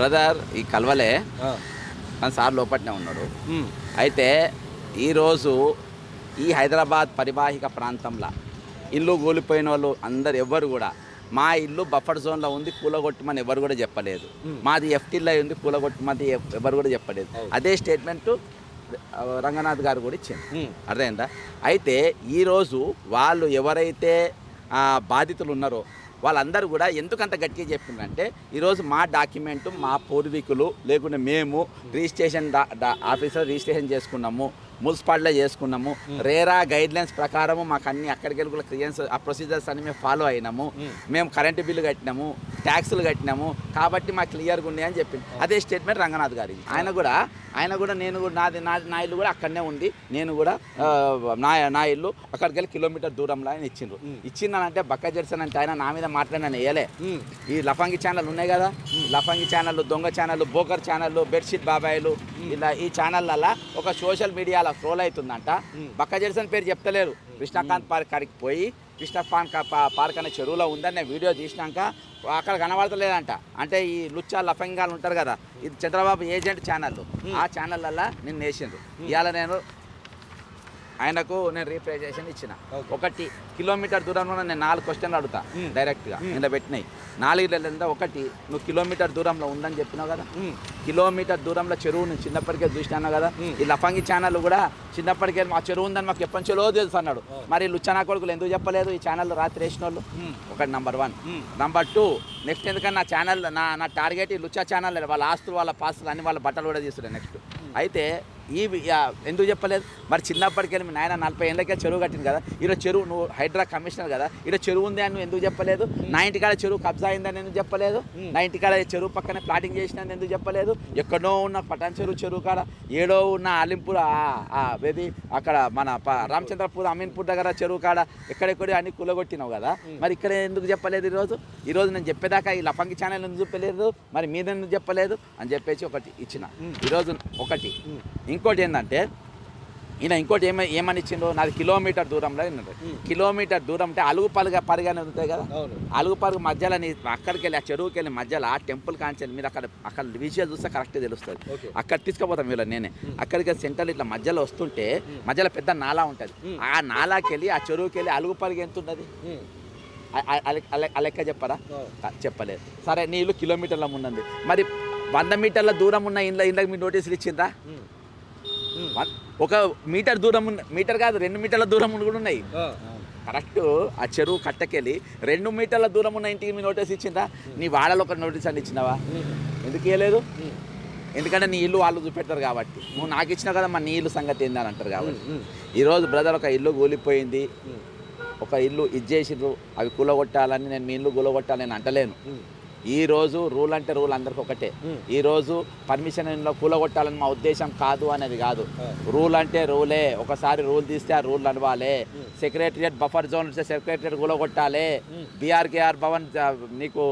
Brother ఈ కల్వలే కానీ sir లోపట్నే ఉన్నాడు. అయితే ఈరోజు ఈ హైదరాబాద్ పరివాహిక ప్రాంతంలో ఇల్లు కూలిపోయిన వాళ్ళు అందరు ఎవ్వరు కూడా మా ఇల్లు బఫర్ జోన్లో ఉంది కూలగొట్టమని ఎవరు కూడా చెప్పలేదు. మాది ఎఫ్టీలో ఉంది కూలగొట్టమని ఎవరు కూడా చెప్పలేదు. అదే స్టేట్మెంటు రంగనాథ్ గారు కూడా ఇచ్చింది. అర్థమైందా? అయితే ఈరోజు వాళ్ళు ఎవరైతే బాధితులు ఉన్నారో వాళ్ళందరూ కూడా ఎందుకంత గట్టిగా చెప్పిందంటే ఈరోజు మా డాక్యుమెంటు మా పూర్వీకులు లేకుంటే మేము రిజిస్ట్రేషన్ ఆఫీసర్ రిజిస్ట్రేషన్ చేసుకున్నాము, మున్సిపాలిటీలో చేసుకున్నాము, రేరా గైడ్లైన్స్ ప్రకారము మాకు అన్ని అక్కడికి వెళ్ళి కూడా క్లియరెన్స్ ఆ ప్రొసీజర్స్ అన్ని మేము ఫాలో అయినాము, మేము కరెంటు బిల్లు కట్టినాము, ట్యాక్సులు కట్టినాము కాబట్టి మాకు క్లియర్గా ఉన్నాయి అని చెప్పింది. అదే స్టేట్మెంట్ రంగనాథ్ గారి. ఆయన కూడా నేను కూడా నా ఇల్లు కూడా అక్కడనే ఉంది, నేను కూడా నా ఇల్లు అక్కడికి వెళ్ళి కిలోమీటర్ దూరంలో ఆయన ఇచ్చిందనంటే బక్క జెర్సన్ అంటే ఆయన నా మీద మాట్లాడిన వేయలే. ఈ లఫంగి ఛానల్ ఉన్నాయి కదా, లఫంగి ఛానళ్ళు, దొంగ ఛానళ్ళు, బోకర్ ఛానళ్ళు, బెడ్షీట్ బాబాయిలు, ఇలా ఈ ఛానళ్ళల్లో ఒక సోషల్ మీడియాలో ట్రోల్ అవుతుందంట. బక్క జెర్సన్ పేరు చెప్తలేరు. కృష్ణకాంత్ పార్క్ కాడికి పోయి కృష్ణకాంత్ పార్క్ అనే చెరువులో ఉందని నేను వీడియో తీసినాక అక్కడ కనబడతలేదంట. అంటే ఈ లుచ్చా లఫంగాలు ఉంటారు కదా, ఇది చంద్రబాబు ఏజెంట్ ఛానళ్ళు, ఆ ఛానళ్ళల్లో నేను వేసిండ్రు. ఇవాళ ఆయనకు నేను రీప్రజెంటేషన్ ఇచ్చిన. 1 కిలోమీటర్ దూరంలో నేను 4 క్వశ్చన్లు అడుగుతా డైరెక్ట్గా నిన్న పెట్టినాయి. 4 ఒకటి, నువ్వు కిలోమీటర్ దూరంలో ఉందని చెప్పినావు కదా, కిలోమీటర్ దూరంలో చెరువుని చిన్నప్పటికే చూసినాను కదా. ఈ లఫంగి ఛానల్ కూడా చిన్నప్పటికే మా చెరువు ఉందని మాకు ఎప్పటి చెలో తెలుసు అన్నాడు. మరి లుచ్చనా కొడుకులు ఎందుకు చెప్పలేదు ఈ ఛానల్ రాత్రి వేసిన వాళ్ళు? ఒకటి నంబర్ 1. నంబర్ 2, నెక్స్ట్ ఎందుకని నా ఛానల్ నా టార్గెట్ ఈ లుచ్చా ఛానల్, వాళ్ళ ఆస్తులు వాళ్ళ పాస్తులు అన్ని వాళ్ళ బట్టలు కూడా తీసుకున్నాయి. నెక్స్ట్ అయితే ఎందుకు చెప్పలేదు? మరి చిన్నప్పటికెళ్ళి మీ నాయన 40 ఏళ్ళకే చెరువు కట్టింది కదా, ఈరోజు చెరువు నువ్వు హైడ్రా కమిషనర్ కదా, ఈరోజు చెరువు ఉంది అని నువ్వు ఎందుకు చెప్పలేదు? నా ఇంటికాడ చెరువు కబ్జా అయిందని ఎందుకు చెప్పలేదు? నా ఇంటికాడ చెరువు పక్కనే ప్లాటింగ్ చేసినని ఎందుకు చెప్పలేదు? ఎక్కడో ఉన్న పటాన్ చెరువు కాడ, ఏడో ఉన్న అలింపూర్ ఏది అక్కడ మన రామచంద్రపూర్ అమీన్పూర్ దగ్గర చెరువు కాడ ఎక్కడెక్కడో అన్ని కూలగొట్టినావు కదా, మరి ఇక్కడ ఎందుకు చెప్పలేదు? ఈరోజు నేను చెప్పేదాకా ఈ లఫంగి ఛానల్ ఎందుకు చెప్పలేదు, మరి మీద ఎందుకు చెప్పలేదు అని చెప్పేసి ఒకటి ఇచ్చిన. ఈరోజు ఒకటి. ఇంకోటి ఏంటంటే ఇంకోటి ఏమని ఇచ్చిండు, నాది కిలోమీటర్ దూరంలో ఉన్నది. కిలోమీటర్ దూరం అంటే అలుగుపరుగానే ఉంటాయి కదా, అలుగుపరుగు మధ్యలో అక్కడికి వెళ్ళి ఆ చెరువుకి వెళ్ళి మధ్యలో ఆ టెంపుల్ కాన్చెల్ మీరు అక్కడ విజువల్ చూస్తే కరెక్ట్గా తెలుస్తుంది. అక్కడ తీసుకుపోతాం వీళ్ళు నేనే. అక్కడికి సెంటర్ ఇట్లా మధ్యలో వస్తుంటే మధ్యలో పెద్ద నాలా ఉంటుంది. ఆ నాలాకి వెళ్ళి ఆ చెరువుకి వెళ్ళి అలుగుపరుగు ఎంత ఉంటుంది లెక్క చెప్పరా? చెప్పలేదు. సరే నీ ఇల్లు కిలోమీటర్ల ఉన్నది, మరి 100 మీటర్ల దూరం ఉన్న ఇళ్ళకి మీరు నోటీసులు ఇచ్చిందా? 1 మీటర్ దూరం మీటర్ కాదు 2 మీటర్ల దూరం కూడా ఉన్నాయి. కరెక్ట్ ఆ చెరువు కట్టకెళ్ళి 2 మీటర్ల దూరం ఉన్న ఇంటికి మీ నోటీస్ ఇచ్చిందా? నీ వాళ్ళలో ఒక నోటీస్ అని ఇచ్చినావా? ఎందుకు ఇవ్వలేదు? ఎందుకంటే నీ ఇల్లు వాళ్ళు చూపెడతారు కాబట్టి. నువ్వు నాకు ఇచ్చినావు కదా, మరి నీ ఇల్లు సంగతి ఏందని అంటారు కాబట్టి. ఈరోజు బ్రదర్ ఒక ఇల్లు కూలిపోయింది, ఒక ఇల్లు ఇచ్చేసిండ్రు, అవి కూలగొట్టాలని నేను మీ ఇల్లు కూలగొట్టాలని అంటలేను. ఈరోజు రూల్ అంటే రూల్ అందరికి ఒకటే. ఈరోజు పర్మిషన్ కూలగొట్టాలని మా ఉద్దేశం కాదు అనేది కాదు. రూల్ అంటే రూలే. ఒకసారి రూల్ తీస్తే ఆ రూల్ నడవాలి. సెక్రటరియట్ బఫర్ జోన్ వస్తే సెక్రటరియట్ కూలగొట్టాలి. బీఆర్కేఆర్ భవన్ నీకు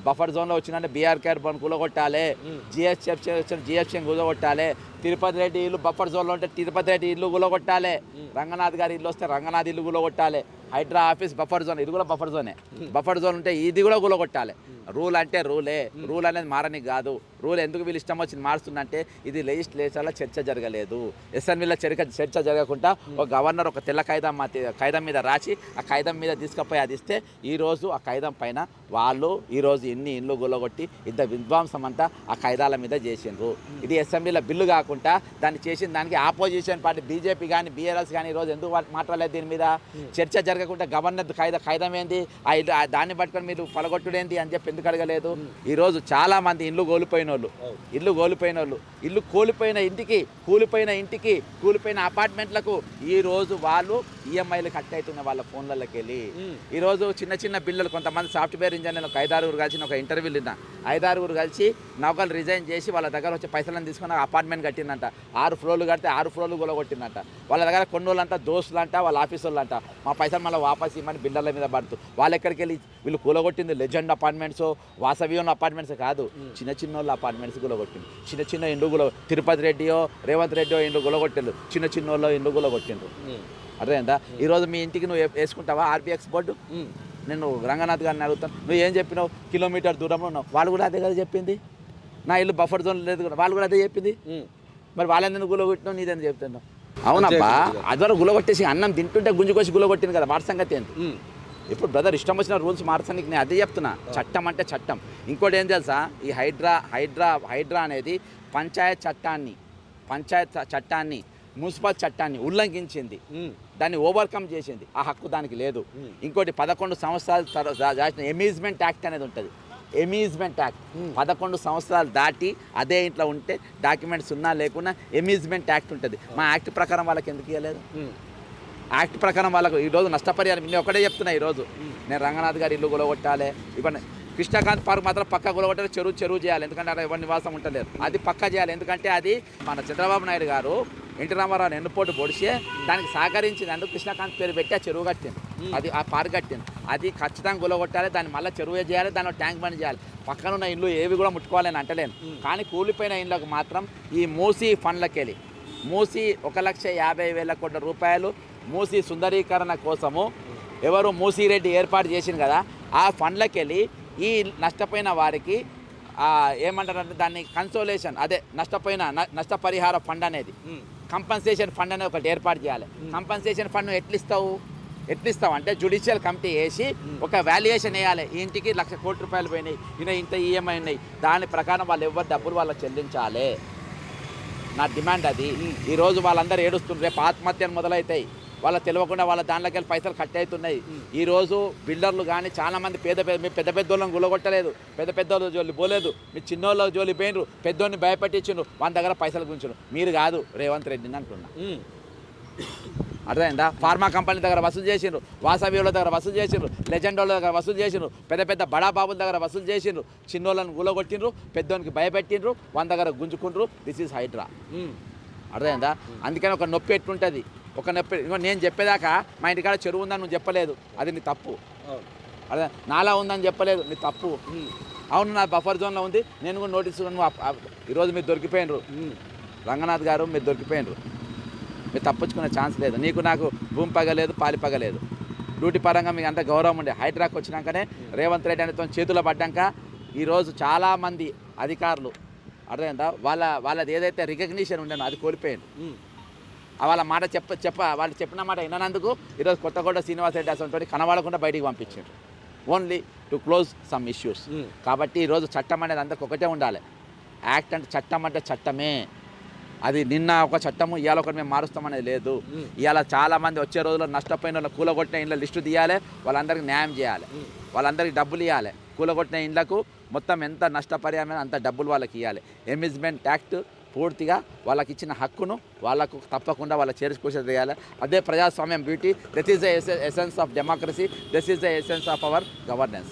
బఫర్ జోన్లో వచ్చిందంటే బీఆర్కేఆర్ భవన్ కూలగొట్టాలి. జిహెచ్ఎం కూలగొట్టాలి. తిరుపతి రెడ్డి ఇల్లు బఫర్ జోన్లో ఉంటే తిరుపతి రెడ్డి ఇల్లు కూలగొట్టాలి. రంగనాథ్ గారి ఇల్లు వస్తే రంగనాథ్ ఇల్లు కూలగొట్టాలి. హైడ్రా ఆఫీస్ బఫర్ జోన్, ఇది కూడా బఫర్ జోనే. బఫర్ జోన్ ఉంటే ఇది కూడా కూలగొట్టాలి. రూల్ అంటే రూలే. రూల్ అనేది మారని కాదు. రూల్ ఎందుకు వీళ్ళు ఇష్టం వచ్చింది మారుస్తుందంటే ఇది లెజిస్లేచర్లో చర్చ జరగలేదు. ఎస్ఎన్వీలో చర్చ జరగకుండా ఒక గవర్నర్ ఒక తెల్ల కాగితం మీద రాసి ఆ కాగితం మీద తీసుకుపోయి అది ఇస్తే ఈరోజు ఆ కాగితం పైన వాళ్ళు ఈరోజు ఎన్ని ఇండ్లు కూలగొట్టి ఇంత విధ్వంసం అంతా ఆ కాగితాల మీద చేసిండ్రు. ఇది అసెంబ్లీలో బిల్లు కాకుండా దాన్ని చేసిన దానికి ఆపోజిషన్ పార్టీ బీజేపీ కానీ బీఆర్ఎస్ కానీ ఈరోజు ఎందుకు మాట్లాడలేదు దీని మీద? చర్చ జరగకుండా గవర్నర్ కాగితం ఏంది, దాన్ని పట్టుకొని మీరు పలగొట్టుడేంటి అని చెప్పి ఎందుకు అడగలేదు? ఈరోజు చాలామంది ఇల్లు కోల్పోయిన వాళ్ళు, ఇల్లు కోల్పోయిన ఇంటికి, కూలిపోయిన అపార్ట్మెంట్లకు ఈరోజు వాళ్ళు ఈఎంఐలు కట్ అవుతున్నాయి వాళ్ళ ఫోన్లలోకి వెళ్ళి. ఈరోజు చిన్న పిల్లలు కొంతమంది సాఫ్ట్వేర్ ఇంజనీర్లు ఒక 5-6 కలిసి ఒక ఇంటర్వ్యూలు విన్నా. 5-6 కలిసి నౌకలు రిజైన్ చేసి వాళ్ళ దగ్గర వచ్చే పైసలను తీసుకుని అపార్ట్మెంట్ కట్టిందంట. 6 ఫ్లోర్లు కడితే 6 ఫ్లోర్లు కూలగొట్టిందంట. వాళ్ళ దగ్గర కొన్ని వాళ్ళంతా దోస్తులంట, వాళ్ళ ఆఫీసర్లు అంట, మా పైసలు మళ్ళీ వాపస్ ఇవ్వమని బిల్డర్ల మీద పడుతూ వాళ్ళు ఎక్కడికి వెళ్ళి వీళ్ళు కూలగొట్టింది లెజెండ్ అపార్ట్మెంట్స్, వాసవ్యం అపార్ట్మెంట్స్ కాదు, చిన్న వాళ్ళ అపార్ట్మెంట్స్ కూలగొట్టింది. చిన్న ఇండ్లు తిరుపతి రెడ్డియో రేవంత్ రెడ్డియో ఇండ్లు కూలగొట్టిండ్రు, చిన్న వాళ్ళు ఇండ్లు కూలగొట్టిండ్రు. అర్థమైందా? ఈరోజు మీ ఇంటికి నువ్వు వేసుకుంటావా ఆర్బీఎక్స్ బోర్డు? నేను రంగనాథ్ గారిని అడుగుతాను, నువ్వు ఏం చెప్పినావు? కిలోమీటర్ దూరంలో ఉన్నావు. వాళ్ళు కూడా అదే కదా చెప్పింది. నా ఇల్లు బఫర్ జోన్ లేదు కూడా వాళ్ళు కూడా అదే చెప్పింది. మరి వాళ్ళెందుకు గులగొట్టినావు నీదని చెప్తున్నావు. అవునబ్బా, అదివరకు గులగొట్టేసి అన్నం తింటుంటే గుంజుకొచ్చి గులగొట్టింది కదా, వాటి సంగతి ఏంటి? ఇప్పుడు బ్రదర్ ఇష్టం వచ్చిన రూల్స్ మార్చడానికి నేను అదే చెప్తున్నా. చట్టం అంటే చట్టం. ఇంకోటి ఏం తెలుసా, ఈ హైడ్రా అనేది పంచాయత్ చట్టాన్ని మున్సిపల్ చట్టాన్ని ఉల్లంఘించింది, దాన్ని ఓవర్కమ్ చేసింది. ఆ హక్కు దానికి లేదు. ఇంకోటి 11 సంవత్సరాలు దాటిన ఎమ్యూజ్మెంట్ యాక్ట్ అనేది ఉంటుంది. ఎమ్యూజ్మెంట్ యాక్ట్ 11 సంవత్సరాలు దాటి అదే ఇంట్లో ఉంటే డాక్యుమెంట్స్ ఉన్నా లేకున్నా ఎమ్యూజ్మెంట్ యాక్ట్ ఉంటుంది. మా యాక్ట్ ప్రకారం వాళ్ళకి ఎందుకు ఇవ్వలేదు? యాక్ట్ ప్రకారం వాళ్ళకు ఈరోజు నష్టపరిహారం నేను ఒకటే చెప్తున్నా. ఈరోజు నేను రంగనాథ్ గారి ఇల్లు గులగొట్టాలి, ఇవన్నీ కృష్ణకాంత్ పార్క్ మాత్రం పక్క గులగొట్టాలి, చెరువు చేయాలి. ఎందుకంటే అక్కడ ఎవరి నివాసం ఉంటలేరు, అది పక్క చేయాలి. ఎందుకంటే అది మన చంద్రబాబు నాయుడు గారు ఎన్టీ రామారావు ఎన్నుపోటు పొడిచే దానికి సహకరించింది. అందుకు కృష్ణకాంత్ పేరు పెట్టి ఆ చెరువు కట్టింది, అది ఆ పార్క్ కట్టింది. అది ఖచ్చితంగా గులగొట్టాలి, దాన్ని మళ్ళీ చెరువు చేయాలి, దాన్ని ట్యాంక్ బండ్ చేయాలి. పక్కన ఉన్న ఇల్లు ఏవి కూడా ముట్టుకోవాలని అంటలేను, కానీ కూలిపోయిన ఇళ్ళకు మాత్రం ఈ మూసీ ఫండ్లకెళ్ళి మూసీ 1,50,000 కోట్ల రూపాయలు మూసీ సుందరీకరణ కోసము ఎవరు మూసీరెడ్డి ఏర్పాటు చేసింది కదా, ఆ ఫండ్లకెళ్ళి ఈ నష్టపోయిన వారికి ఏమంటారంటే దాన్ని కన్సోలేషన్, అదే నష్టపరిహార ఫండ్ అనేది, కంపన్సేషన్ ఫండ్ అనేది ఒకటి ఏర్పాటు చేయాలి. కంపన్సేషన్ ఫండ్ ఎట్లిస్తావు అంటే జ్యుడిషియల్ కమిటీ వేసి ఒక వాల్యుయేషన్ వేయాలి. ఈ ఇంటికి 1,00,000 కోట్ల రూపాయలు పోయినాయి, ఇంత ఈఎంఐ ఉన్నాయి, దాని ప్రకారం వాళ్ళు ఎవరు డబ్బులు వాళ్ళకి చెల్లించాలి. నా డిమాండ్ అది. ఈరోజు వాళ్ళందరూ ఏడుస్తున్నారు, రేపు ఆత్మహత్యలు మొదలవుతాయి. వాళ్ళకి తెలియకుండా వాళ్ళ దాంట్లోకి వెళ్ళి పైసలు కట్ అవుతున్నాయి. ఈరోజు బిల్డర్లు కానీ చాలామంది పెద్ద పెద్దోళ్ళని గులగొట్టలేదు, పెద్దోళ్ళ జోలి పోలేదు, మీ చిన్నోళ్ళ జోలి పోయినరు, పెద్దోడిని భయపెట్టించుండ్రు, వాళ్ళ దగ్గర పైసలు గుంచురు. మీరు కాదు, రేవంత్ రెడ్డిని అంటున్నా. అర్థమైందా? ఫార్మా కంపెనీ దగ్గర వసూలు చేసిండ్రు, వాసవిల దగ్గర వసూలు చేసిండ్రు, లెజెండ్ వాళ్ళ దగ్గర వసూలు చేసిండ్రు, పెద్ద బడా బాబుల దగ్గర వసూలు చేసిండ్రు, చిన్నోళ్ళని గులగొట్టిండ్రు, పెద్దోనికి భయపెట్టిండ్రు, వాళ్ళ దగ్గర గుంజుకుండ్రు. This is Hydraa. అర్థమైందా? అందుకని ఒక నొప్పి ఎట్లుంటుంది, ఒక నొప్పి. నేను చెప్పేదాకా మా ఇంటికాడ చెరువు ఉందని నువ్వు చెప్పలేదు, అది నీ తప్పు. అదే నాలా ఉందని చెప్పలేదు, నీ తప్పు. అవును, నా బఫర్ జోన్లో ఉంది, నేను కూడా నోటీసు. ఈరోజు మీరు దొరికిపోయినరు, రంగనాథ్ గారు మీరు దొరికిపోయినరు, మీరు తప్పించుకునే ఛాన్స్ లేదు. నీకు నాకు భూమి పగలేదు, పాలి పగలేదు. డ్యూటీ పరంగా మీకు అంత గౌరవం ఉండే. హైడ్రాక్ వచ్చినాకనే రేవంత్ రెడ్డి అనేతో చేతులు పడ్డాక ఈరోజు చాలామంది అధికారులు అర్థమైందా వాళ్ళది ఏదైతే రికగ్నిషన్ ఉండేనో అది కోల్పోయాను. వాళ్ళ మాట వాళ్ళు చెప్పిన మాట విన్నందుకు ఈరోజు కొత్తగూడ శ్రీనివాస్ రెడ్డి అసలు కనబడకుండా బయటికి పంపించారు, only to close some issues. కాబట్టి ఈరోజు చట్టం అనేది అందరికి ఒకటే ఉండాలి. యాక్ట్ అంటే చట్టం అంటే చట్టమే. అది నిన్న ఒక చట్టము ఇవాళ ఒకటి మేము మారుస్తామనేది లేదు. ఇవాళ చాలామంది వచ్చే రోజుల్లో నష్టపోయిన వాళ్ళు కూలగొట్టిన ఇండ్ల లిస్టు తీయాలి, వాళ్ళందరికీ న్యాయం చేయాలి, వాళ్ళందరికీ డబ్బులు ఇవ్వాలి. కూలగొట్టిన ఇండ్లకు మొత్తం ఎంత నష్టపరిహారం అంత డబ్బులు వాళ్ళకి ఇవ్వాలి. ఎమ్యూజ్మెంట్ యాక్ట్ పూర్తిగా వాళ్ళకి ఇచ్చిన హక్కును వాళ్ళకు తప్పకుండా వాళ్ళ చేర్చుకోసం చేయాలి. అదే ప్రజాస్వామ్యం beauty. This is the essence of democracy. This is the essence of our governance.